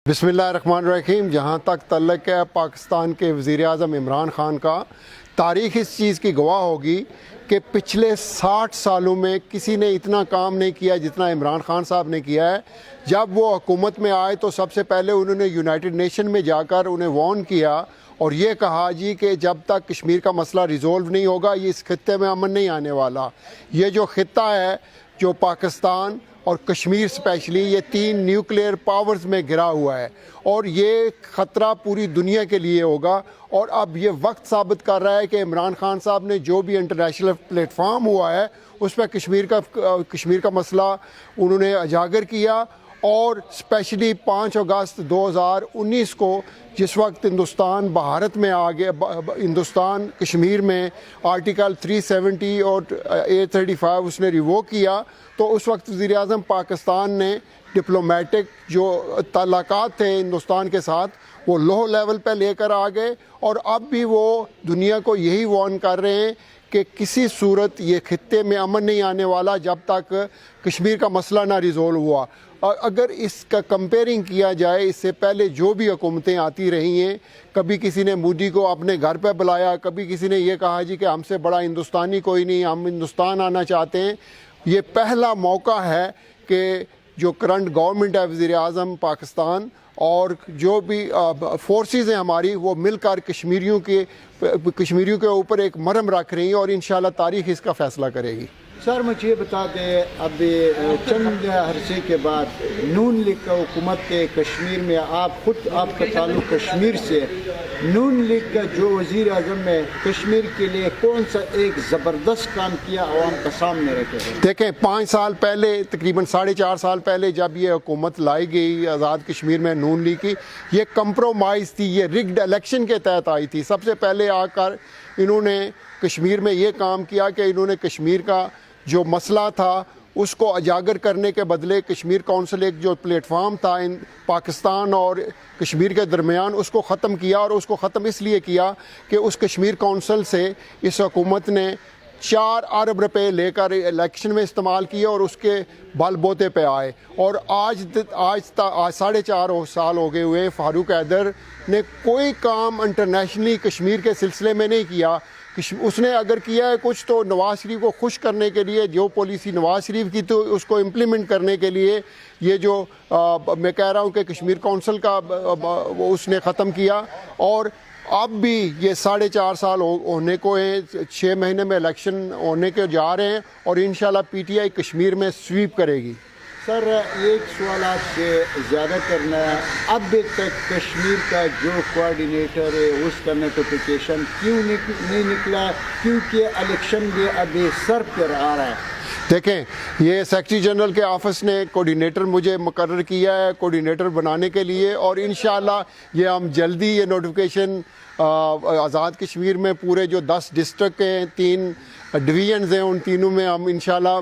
بسم اللہ الرحمن الرحیم۔ جہاں تک تعلق ہے پاکستان کے وزیر اعظم عمران خان کا، تاریخ اس چیز کی گواہ ہوگی کہ پچھلے 60 سالوں میں کسی نے اتنا کام نہیں کیا جتنا عمران خان صاحب نے کیا ہے۔ جب وہ حکومت میں آئے تو سب سے پہلے انہوں نے یونائٹڈ نیشن میں جا کر انہیں وارن کیا اور یہ کہا کہ جب تک کشمیر کا مسئلہ ریزولو نہیں ہوگا یہ اس خطے میں امن نہیں آنے والا۔ یہ جو خطہ ہے جو پاکستان اور کشمیر اسپیشلی، یہ 3 نیوکلیئر پاورز میں گھرا ہوا ہے اور یہ خطرہ پوری دنیا کے لیے ہوگا۔ اور اب یہ وقت ثابت کر رہا ہے کہ عمران خان صاحب نے جو بھی انٹرنیشنل پلیٹ فارم ہوا ہے اس پہ کشمیر کا مسئلہ انہوں نے اجاگر کیا، اور اسپیشلی 5 اگست 2019 کو جس وقت ہندوستان بھارت میں آ گیا، ہندوستان کشمیر میں آرٹیکل 370 اور 835 اس نے ریووک کیا، تو اس وقت وزیر اعظم پاکستان نے ڈپلومیٹک جو تعلقات تھے ہندوستان کے ساتھ وہ لو لیول پہ لے کر آ گئے، اور اب بھی وہ دنیا کو یہی وارن کر رہے ہیں کہ کسی صورت یہ خطے میں امن نہیں آنے والا جب تک کشمیر کا مسئلہ نہ ریزولو ہوا۔ اگر اس کا کمپیئرنگ کیا جائے، اس سے پہلے جو بھی حکومتیں آتی رہی ہیں، کبھی کسی نے مودی کو اپنے گھر پہ بلایا، کبھی کسی نے یہ کہا کہ ہم سے بڑا ہندوستانی کوئی نہیں، ہم ہندوستان آنا چاہتے ہیں۔ یہ پہلا موقع ہے کہ جو کرنٹ گورنمنٹ ہے وزیر اعظم پاکستان اور جو بھی فورسز ہیں ہماری، وہ مل کر کشمیریوں کے اوپر ایک مرہم رکھ رہی ہیں، اور انشاءاللہ تاریخ اس کا فیصلہ کرے گی۔ سر مجھے یہ بتا دیں، اب چند عرصے کے بعد نون لیگ کا حکومت کے کشمیر میں، آپ کا تعلق کشمیر سے، نون لیگ کا جو وزیر اعظم ہے کشمیر کے لیے کون سا ایک زبردست کام کیا عوام کا سامنے رکھے ہیں؟ دیکھیں، 5 سال پہلے، تقریباً 4.5 سال پہلے جب یہ حکومت لائی گئی آزاد کشمیر میں نون لیگ کی، یہ کمپرومائز تھی، یہ رگڈ الیکشن کے تحت آئی تھی۔ سب سے پہلے آ کر انہوں نے کشمیر میں یہ کام کیا کہ انہوں نے کشمیر کا جو مسئلہ تھا اس کو اجاگر کرنے کے بدلے کشمیر کونسل ایک جو پلیٹ فارم تھا پاکستان اور کشمیر کے درمیان، اس کو ختم کیا، اور اس کو ختم اس لیے کیا کہ اس کشمیر کونسل سے اس حکومت نے 4 ارب روپے لے کر الیکشن میں استعمال کیے اور اس کے بل بوتے پہ آئے۔ اور آج 4.5 سال ہو گئے ہوئے، فاروق حیدر نے کوئی کام انٹرنیشنلی کشمیر کے سلسلے میں نہیں کیا۔ اس نے اگر کیا ہے کچھ تو نواز شریف کو خوش کرنے کے لیے، جو پالیسی نواز شریف کی تو اس کو امپلیمنٹ کرنے کے لیے یہ جو میں کہہ رہا ہوں کہ کشمیر کونسل کا وہ اس نے ختم کیا۔ اور اب بھی یہ 4.5 سال ہونے کو ہیں، 6 مہینے میں الیکشن ہونے کے جا رہے ہیں، اور انشاءاللہ پی ٹی آئی کشمیر میں سویپ کرے گی۔ سر ایک سوال آپ سے زیادہ کرنا ہے، اب تک کشمیر کا جو کوآرڈینیٹر ہے اس کا نوٹیفیکیشن کیوں نہیں نکلا؟ کیونکہ الیکشن بھی ابھی سر پر آ رہا ہے۔ دیکھیں، یہ سیکرٹری جنرل کے آفس نے کوآرڈینیٹر مجھے مقرر کیا ہے کوآرڈینیٹر بنانے کے لیے، اور انشاءاللہ یہ ہم جلدی یہ نوٹیفیکیشن آزاد کشمیر میں پورے جو 10 ڈسٹرکٹ ہیں، 3 ڈویژنز ہیں، ان تینوں میں ہم انشاءاللہ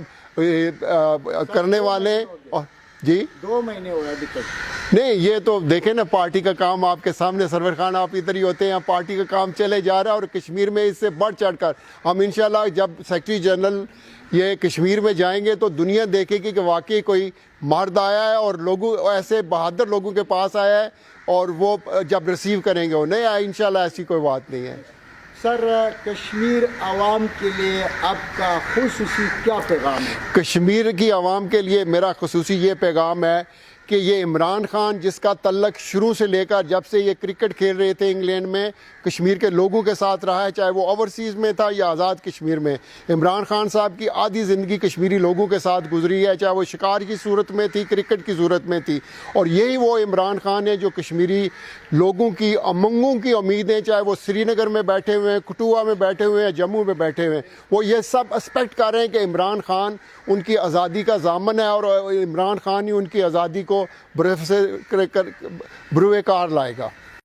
کرنے والے۔ جی 2 مہینے ہوئے ابھی تک نہیں، یہ تو دیکھیں نا، پارٹی کا کام آپ کے سامنے، سرور خان آپ ادھر ہی ہوتے ہیں، پارٹی کا کام چلے جا رہا ہے، اور کشمیر میں اس سے بڑھ چڑھ کر ہم انشاءاللہ جب سیکرٹری جنرل یہ کشمیر میں جائیں گے تو دنیا دیکھے گی کہ واقعی کوئی مرد آیا ہے اور لوگوں ایسے بہادر لوگوں کے پاس آیا ہے، اور وہ جب ریسیو کریں گے وہ نہیں آئے، انشاءاللہ ایسی کوئی بات نہیں ہے۔ سر کشمیر عوام کے لیے آپ کا خصوصی کیا پیغام ہے؟ کشمیر کی عوام کے لیے میرا خصوصی یہ پیغام ہے کہ یہ عمران خان جس کا تعلق شروع سے لے کر جب سے یہ کرکٹ کھیل رہے تھے انگلینڈ میں، کشمیر کے لوگوں کے ساتھ رہا ہے، چاہے وہ اوورسیز میں تھا یا آزاد کشمیر میں۔ عمران خان صاحب کی آدھی زندگی کشمیری لوگوں کے ساتھ گزری ہے، چاہے وہ شکار کی صورت میں تھی، کرکٹ کی صورت میں تھی، اور یہی وہ عمران خان ہے جو کشمیری لوگوں کی امنگوں کی امیدیں، چاہے وہ سری نگر میں بیٹھے ہوئے ہیں، کٹھوعہ میں بیٹھے ہوئے ہیں، جموں میں بیٹھے ہوئے ہیں، وہ یہ سب ایکسپیکٹ کر رہے ہیں کہ عمران خان ان کی آزادی کا ضامن ہے، اور عمران خان ہی ان کی آزادی کو بروئے کار لائے گا۔